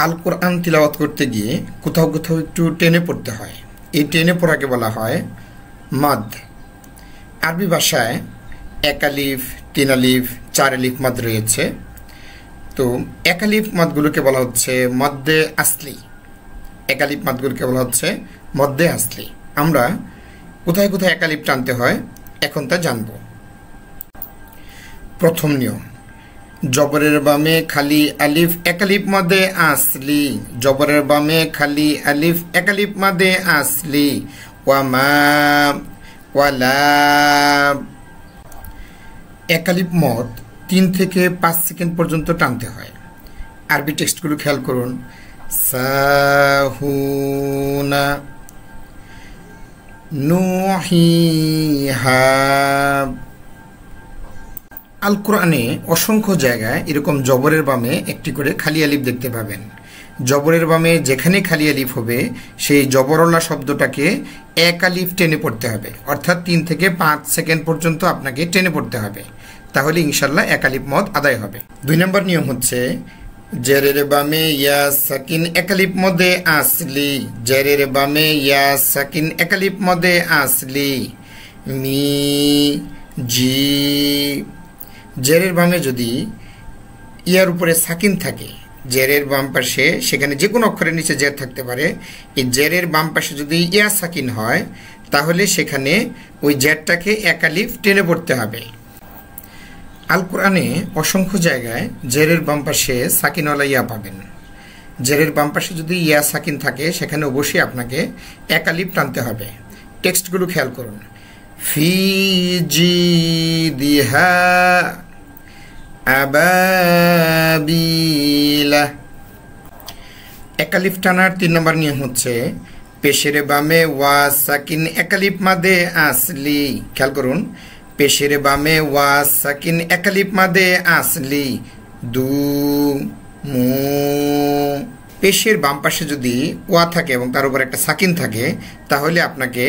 আল কোরআন তিলাওয়াত করতে গিয়ে কোথাও কোথাও একটু টেনে পড়তে হয়। এই টেনে পড়াকে বলা হয় মাদ। আরবি ভাষায় 1 আলিফ, 3 আলিফ, 4 আলিফ মাদ রয়েছে। তো 1 আলিফ মাদগুলোকে বলা হচ্ছে মদ্দে আসলি। 1 আলিফ মাদগুলোকে বলা হচ্ছে মদ্দে আসলি। আমরা কোথায় কোথায় 1 আলিফ টানতে হয় এখন তা জানব। প্রথম নিয়ম, জবরের বামে খালি আলিফ 1 আলিফ মাদে আসলি। জবরের বামে খালি আলিফ 1 আলিফ মাদে আসলি। ওয়ামা ওয়ালা। 1 আলিফ মদ 3 থেকে 5 সেকেন্ড পর্যন্ত টানতে হয়। আরবি টেক্সটগুলো খেয়াল করুন। সাহুনা, নুহিহা। আল কোরআনে অসংখ্য জায়গায় এরকম জবরের বামে একটি করে খালি আলিফ দেখতে পাবেন। জবরের বামে যেখানে খালি আলিফ হবে সেই জবরওয়ালা শব্দটাকে 1 আলিফ টেনে পড়তে হবে, অর্থাৎ 3 থেকে 5 সেকেন্ড পর্যন্ত আপনাকে টেনে পড়তে হবে, তাহলে ইনশাল্লাহ 1 আলিফ মদ আদায় হবে। 2 নম্বর নিয়ম হচ্ছে জেরের বামে ইয়া সাকিন 1 আলিফ মদে আসলি। জেরের বামে ইয়া সাকিন 1 আলিফ মদে আসলি। মি জি। জেরের বামে যদি ইয়ার উপরে সাকিন থাকে, জেরের বাম পাশে, সেখানে যে কোনো অক্ষরের নিচে জের থাকতে পারে, এই জেরের বাম পাশে যদি ইয়া সাকিন হয় তাহলে সেখানে ওই জেরটাকে 1 আলিফ টেনে পড়তে হবে। আল কোরআনে অসংখ্য জায়গায় জেরের বাম পাশে সাকিনওয়ালা ইয়া পাবেন। জেরের বাম পাশে যদি ইয়া সাকিন থাকে সেখানে অবশ্যই আপনাকে 1 আলিফ টানতে হবে। টেক্সটগুলো খেয়াল করুন। ফি জিদিহা আবাবিলা। 1 আলিফ টানার 3 নম্বর নিয়ম হচ্ছে পেশের বামে ওয়া সাকিন 1 আলিফ মাদে আসলি। খেয়াল করুন, পেশের বামে ওয়া সাকিন 1 আলিফ মাদে আসলি। দু মু। পেশের বাম পাশে যদি ওয়া থাকে এবং তার উপর একটা সাকিন থাকে তাহলে আপনাকে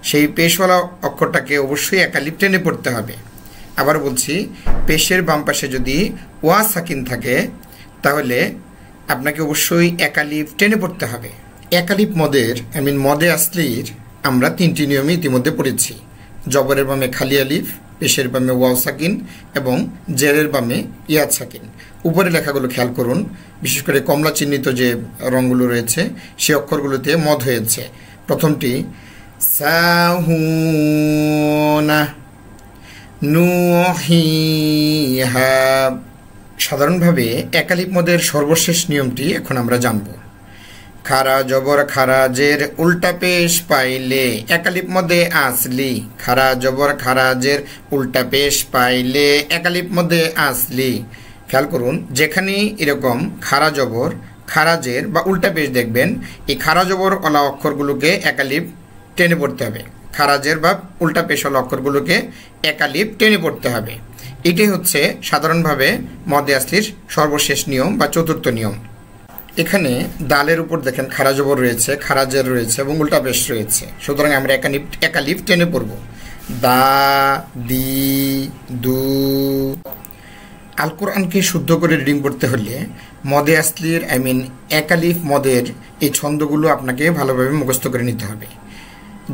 সেই পেশওয়ালা অক্ষরটাকে অবশ্যই 1 আলিফ টেনে পড়তে হবে। আবার বলছি, পেশের বাম পাশে যদি ওয়া সাকিন থাকে তাহলে আপনাকে অবশ্যই 1 আলিফ টেনে পড়তে হবে। 1 আলিফ মদের মদে আসলির আমরা 3টি নিয়মই ইতিমধ্যে পড়েছি। জবরের বামে খালি আলিফ, পেশের বামে ওয়াও সাকিন এবং জেরের বামে ইয়া সাকিন। উপরে লেখাগুলো খেয়াল করুন, বিশেষ করে কমলা চিহ্নিত যে রঙগুলো রয়েছে সেই অক্ষরগুলোতে মদ হয়েছে। প্রথমটি সাহুনা, নুহিহা। সাধারণভাবে 1 আলিফ মদের সর্বশেষ নিয়মটি এখন আমরা জানব। খারা জবর খারাজের উল্টা পেশ পাইলে 1 আলিফ মদে আসলি। খারা জবর খারাজের উল্টা পেশ পাইলে 1 আলিফ মদে আসলি। খেয়াল করুন, যেখানে এরকম খারা জবর খারাজের বা উল্টা পেশ দেখবেন, এই খারা জবর ওলা অক্ষরগুলোকে 1 আলিফ টেনে পড়তে হবে। খারাজের বা উল্টা পেশওয়ালা অক্ষরগুলোকে 1 আলিফ টেনে পড়তে হবে। এটাই হচ্ছে সাধারণভাবে মদে আসলির সর্বশেষ নিয়ম বা 4র্থ নিয়ম। এখানে দালের উপর দেখেন খারা জবর রয়েছে, খারাজের রয়েছে এবং উল্টা পেশ রয়েছে, সুতরাং আমরা 1 আলিফ টেনে পড়ব। দা, দি, দু। আল কোরআনকে শুদ্ধ করে রিডিং পড়তে হলে মদে আসলির 1 আলিফ মদের এই ছন্দগুলো আপনাকে ভালোভাবে মুখস্থ করে নিতে হবে।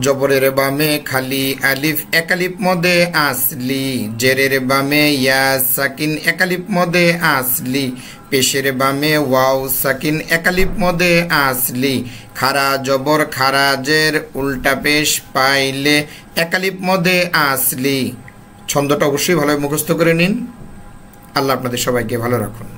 জবরের বামে খালি আলিফ 1 আলিফ মদে আসলি। জেরের বামে ইয়া সাকিন 1 আলিফ মদে আসলি। পেশের বামে ওয়াও সাকিন 1 আলিফ মদে আসলি। খারা জবর খারাজের উল্টা পেশ পাইলে 1 আলিফ মদে আসলি। ছন্দটা অবশ্যই ভালোভাবে মুখস্থ করে নিন। আল্লাহ আপনাদের সবাইকে ভালো রাখুন।